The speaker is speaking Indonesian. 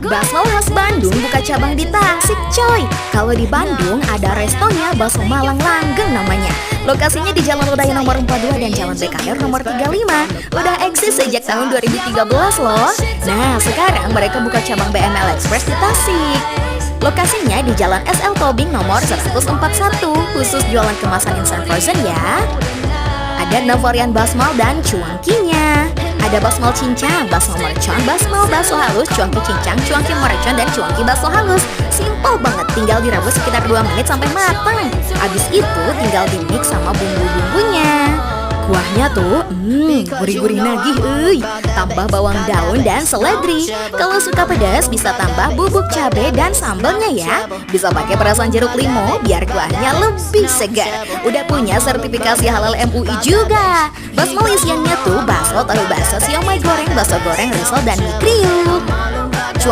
Bakso khas Bandung buka cabang di Tasik coy. Kalau di Bandung ada restonya Bakso Malang Langgeng namanya. Lokasinya di Jalan Lodaya nomor 42 dan Jalan BKR nomor 35. Udah eksis sejak tahun 2013 loh. Nah sekarang mereka buka cabang BML Express di Tasik. Lokasinya di Jalan SL Tobing nomor 141. Khusus jualan kemasan instant frozen ya. Ada 6 varian basmal dan cuangkinya. Ada basmal cincang, basmal mercon, basmal bakso halus, cuangki cincang, cuangki mercon, dan cuangki bakso halus. Simple banget, tinggal direbus sekitar 2 menit sampai matang. Habis itu tinggal di-mix sama bumbu-bumbunya. Kuahnya tuh, gurih-gurih nagih, tambah bawang daun dan seledri. Kalau suka pedas bisa tambah bubuk cabai dan sambalnya ya. Bisa pakai perasan jeruk limau biar kuahnya lebih segar. Udah punya sertifikasi halal MUI juga. Basmal isiannya tuh bakso, tahu bakso, siomay goreng, bakso goreng, risol, dan mie kriuk.